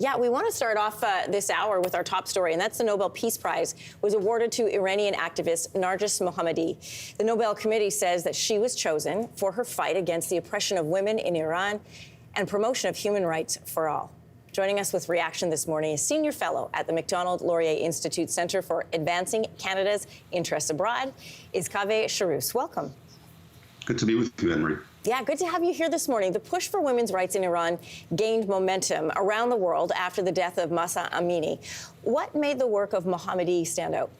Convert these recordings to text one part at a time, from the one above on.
Yeah, we want to start off this hour with our top story, and that's the Nobel Peace Prize was awarded to Iranian activist Narges Mohammadi. The Nobel Committee says that she was chosen for her fight against the oppression of women in Iran and promotion of human rights for all. Joining us with reaction this morning is Senior Fellow at the Macdonald-Laurier Institute Centre for Advancing Canada's Interests Abroad, is Kaveh Shahrous. Welcome. Good to be with you, Anne-Marie. Yeah, good to have you here this morning. The push for women's rights in Iran gained momentum around the world after the death of Mahsa Amini. What made the work of Mohammadi stand out?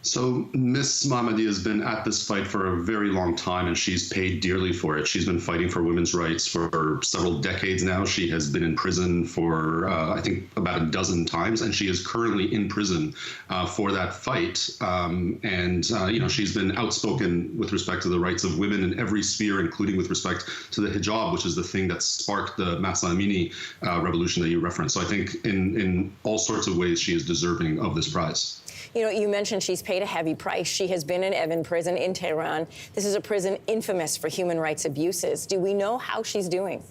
So Ms. Mohammadi has been at this fight for a very long time, and she's paid dearly for it. She's been fighting for women's rights for several decades now. She has been in prison for, I think, about a dozen times, and she is currently in prison for that fight. She's been outspoken with respect to the rights of women in every sphere, including with respect to the hijab, which is the thing that sparked the Mahsa Amini revolution that you referenced. So I think in all sorts of ways, she is deserving of this prize. You know, you mentioned she's paid a heavy price. She has been in Evin prison in Tehran. This is a prison infamous for human rights abuses. Do we know how she's doing?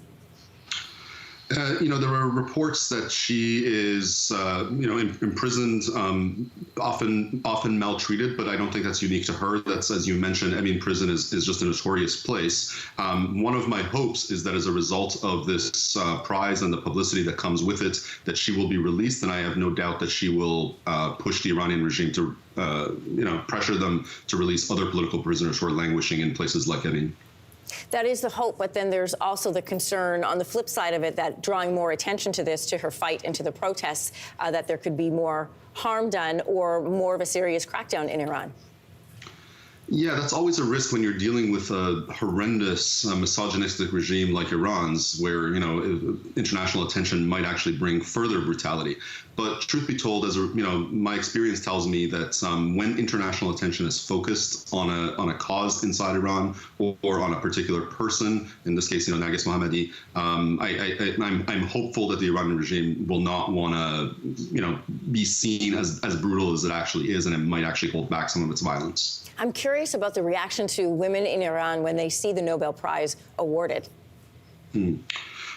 There are reports that she is, imprisoned, often maltreated, but I don't think that's unique to her. That's, as you mentioned, prison is just a notorious place. One of my hopes is that as a result of this prize and the publicity that comes with it, that she will be released, and I have no doubt that she will push the Iranian regime to, pressure them to release other political prisoners who are languishing in places like Evin. That is the hope, but then there's also the concern on the flip side of it that drawing more attention to this, to her fight and to the protests, that there could be more harm done or more of a serious crackdown in Iran. Yeah, that's always a risk when you're dealing with a horrendous misogynistic regime like Iran's, where, international attention might actually bring further brutality. But truth be told, my experience tells me that when international attention is focused on a cause inside Iran or on a particular person, in this case, Narges Mohammadi, I'm hopeful that the Iranian regime will not want to, be seen as brutal as it actually is, and it might actually hold back some of its violence. I'm curious about the reaction to women in Iran when they see the Nobel Prize awarded.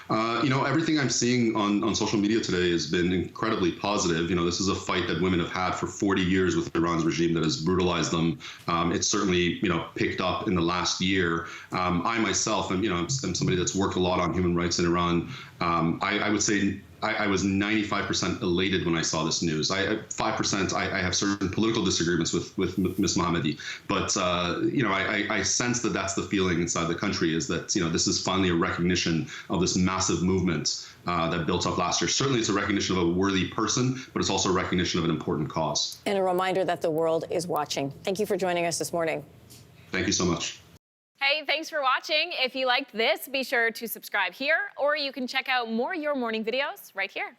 Everything I'm seeing on social media today has been incredibly positive. This is a fight that women have had for 40 years with Iran's regime that has brutalized them. It's certainly, picked up in the last year. I myself, I'm somebody that's worked a lot on human rights in Iran. I would say I was 95% elated when I saw this news. 5%, I have certain political disagreements with Ms. Mohammadi, but I sense that that's the feeling inside the country, is that this is finally a recognition of this massive movement that built up last year. Certainly, it's a recognition of a worthy person, but it's also a recognition of an important cause. And a reminder that the world is watching. Thank you for joining us this morning. Thank you so much. Hey, thanks for watching. If you liked this, be sure to subscribe here, or you can check out more Your Morning videos right here.